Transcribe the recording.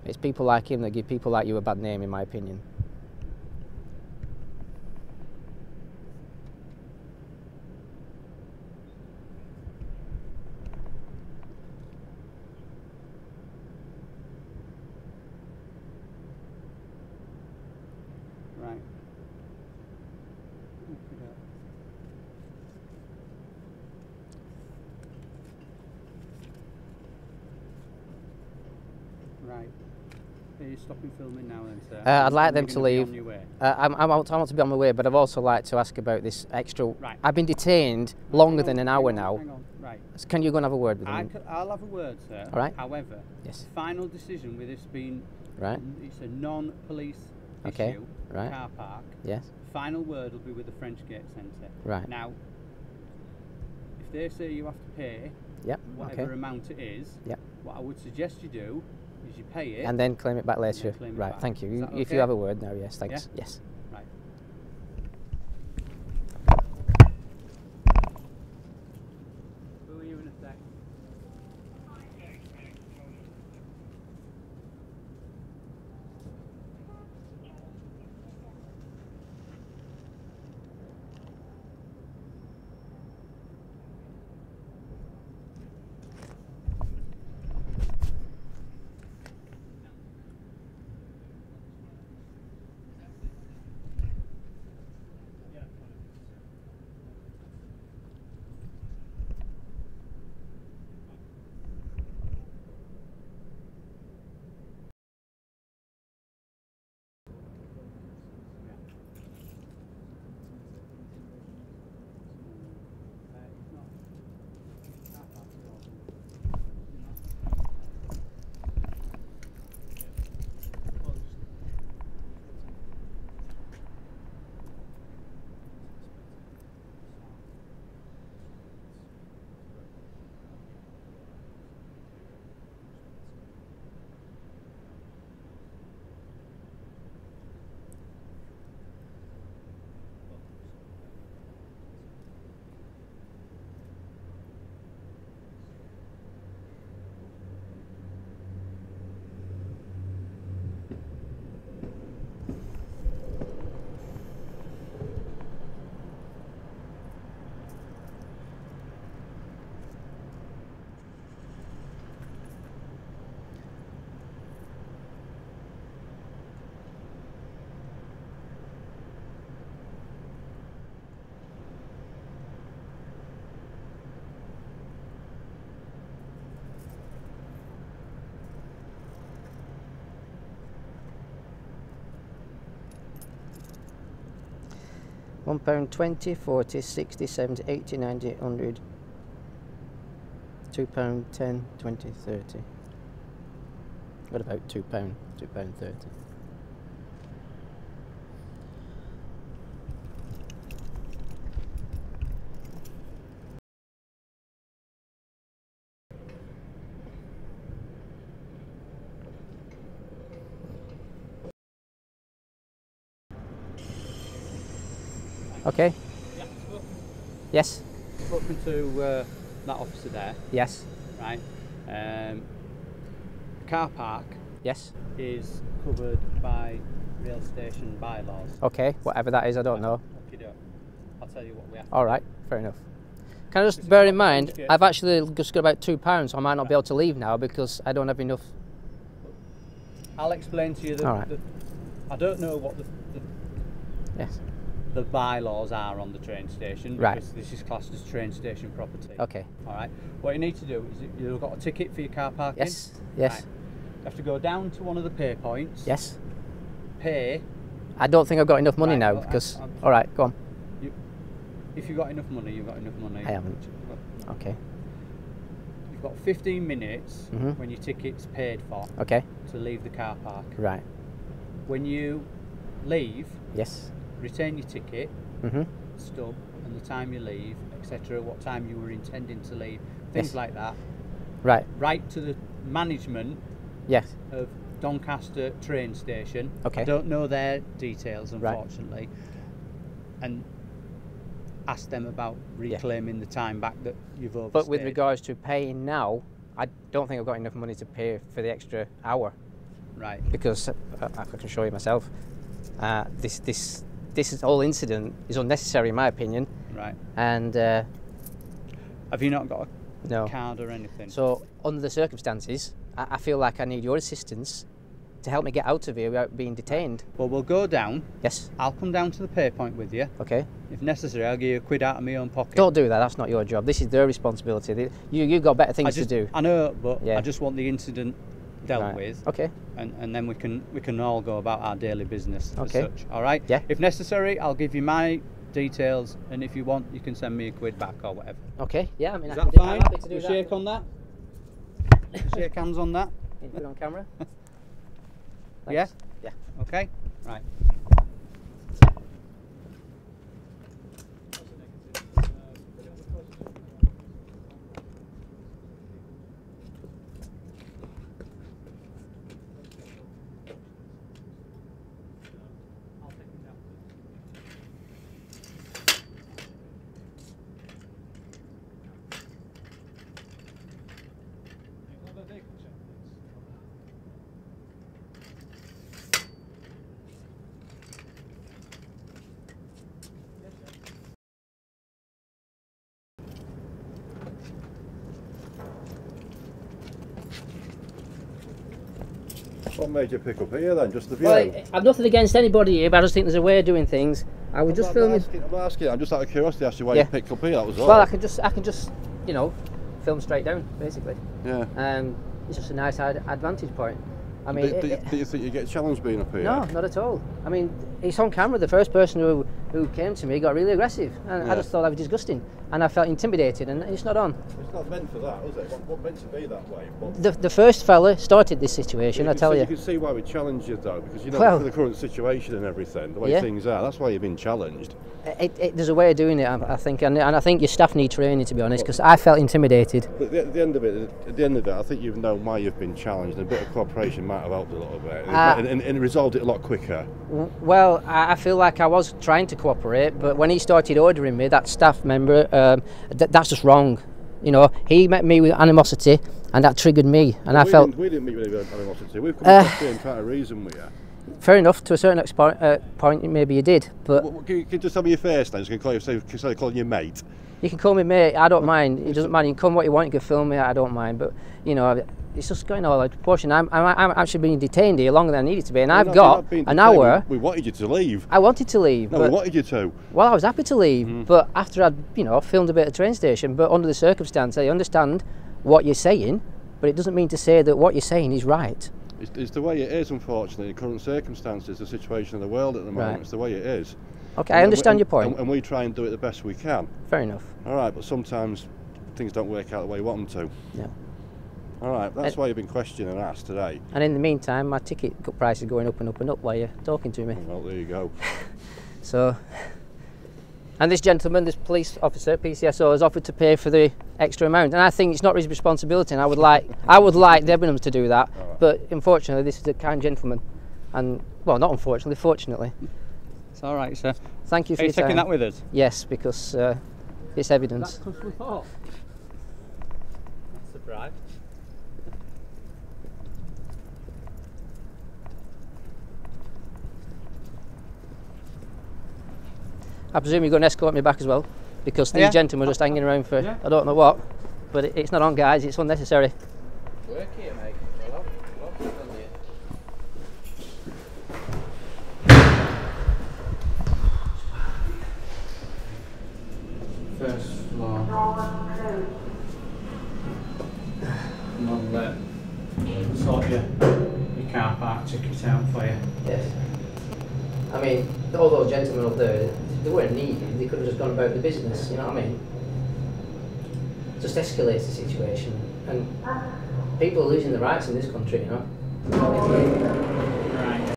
It's people like him that give people like you a bad name, in my opinion. Right. Right. Are you stopping filming now then, sir? I'd like them to leave. On your way? I want to be on my way, but I've also like to ask about this extra. Right. I've been detained longer than an hour now. Hang on. Right. So can you go and have a word with them? I'll have a word, sir. All right. However, Yes. final decision with this being Right. It's a non-police Okay. issue. Right. Car park. Yes. Final word will be with the Frenchgate Centre. Right. Now, if they say you have to pay Yep. whatever Okay. amount it is, Yep. what I would suggest you do is you pay it And then claim it back later. claim it Right. back. Thank you. Is that If okay? you have a word now, yes. Thanks. Yeah? Yes. Right. Who are you in a sec? £1, 20, 40, 60, 70, 80, 90, 100. £2, 10, 20, 30. What about £2? £2.30. Okay. Yeah. Yes. Spoken to that officer there, Yes. right? The car park Yes. is covered by rail station bylaws. Okay. Whatever that is, I don't know. Okay, I'll tell you what we have. All right. Fair enough. Can I just This is bear in not mind, Frenchgate. I've actually just got about £2, so I might not be able to leave now because I don't have enough. I'll explain to you that All right. I don't know what Yes. the bylaws are on the train station, Right. because this is classed as train station property. Okay. All right. What you need to do is you've got a ticket for your car parking. Yes. Yes. Right. You have to go down to one of the pay points. Yes. Pay. I don't think I've got enough money Right, now well, because. I'm- All right. Go on. If you've got enough money, you've got enough money. I haven't. Okay. You've got 15 minutes Mhm. when your ticket's paid for Okay. to leave the car park. Right. When you leave, Yes. retain your ticket, Mhm. stub, and the time you leave, etc., what time you were intending to leave, things Yes. like that. Right. Write to the management Yes. of Doncaster train station. Okay. I don't know their details, Right. unfortunately. And ask them about reclaiming the time back that you've overstayed. But with regards to paying now, I don't think I've got enough money to pay for the extra hour. Right. Because I can show you myself. This whole incident is unnecessary in my opinion. Right. And have you not got a no card or anything? So under the circumstances, I feel like I need your assistance to help me get out of here without being detained. Well, we'll go down. Yes. I'll come down to the pay point with you. Okay. If necessary, I'll give you a quid out of my own pocket. Don't do that. That's not your job. This is their responsibility. You've got better things to do. I know, but Yeah. I just want the incident dealt with. Okay. And then we can all go about our daily business Okay. as such. All right. Yeah. If necessary, I'll give you my details, and if you want, you can send me a quid back or whatever. Okay. Yeah. I mean, Is I'm that fine? happy to do We that. shake on that. Shake hands on that. Can you put it on camera? Yeah. Thanks. Yeah. Okay. Right. What made you pick up here then? Just the view? Well, I've nothing against anybody here, but I just think there's a way of doing things. I was just filming. I'm asking, I'm just out of curiosity as to why Yeah. you picked up here, that was all. Well, I can just, you know, film straight down, basically. Yeah. It's just a nice advantage point. I mean, Do you think you get challenged being up here? no, not at all. I mean, it's on camera. The first person who came to me got really aggressive, and I just thought that was disgusting, and I felt intimidated, and it's not on. It's not meant for that, was it? What meant to be that way? The first fella started this situation, I tell you. You can see why we challenged you though, because you know, Well, for the current situation and everything, the way yeah. things are, that's why you've been challenged. There's a way of doing it, I think, and I think your staff need training, to be honest, because I felt intimidated. But at the end of it, I think you've known why you've been challenged, and a bit of cooperation might have helped a little bit, and resolved it a lot quicker. Well, I feel like I was trying to cooperate, but when he started ordering me, that staff member, that's just wrong. You know, he met me with animosity, and that triggered me, and I felt... We didn't meet with animosity. We've come across here and tried to reason with you. Fair enough, to a certain point, maybe you did, but... Can you just tell me your face then, so I can call you mate? You can call me mate, I don't mind. It doesn't matter, you can call me what you want, you can film me, I don't mind, but, you know, it's just going all out of proportion. I'm actually being detained here longer than I needed to be, and I've got an hour... We wanted you to leave. I wanted to leave. No, we wanted you to. Well, I was happy to leave, but after I'd, you know, filmed a bit at the train station, but under the circumstance, I understand what you're saying, but it doesn't mean to say that what you're saying is right. It's the way it is, unfortunately, the current circumstances, the situation of the world at the moment, It's the way it is. Okay, I understand your point. And we try and do it the best we can. Fair enough. All right, but sometimes things don't work out the way you want them to. Yeah. All right, that's why you've been questioned and asked today. And in the meantime, my ticket price is going up and up and up while you're talking to me. Well, there you go. So, and this gentleman, this police officer, PCSO, has offered to pay for the extra amount, and I think it's not his responsibility, and I would like Debenhams to do that, but unfortunately, this is a kind gentleman, and well, not unfortunately, fortunately. It's all right, sir. Thank you for Are you your time. taking that with us? Yes, because it's evidence. That's the bribe. I presume you're going to escort me back as well, because these gentlemen are just hanging around for I don't know what, but it's not on, guys, it's unnecessary. Work here, mate. First floor. I'll sort your car park ticket out for you. Yes. I mean, all those gentlemen up there, they weren't needed, they could have just gone about the business, you know what I mean? Just escalates the situation, and people are losing their rights in this country, you know?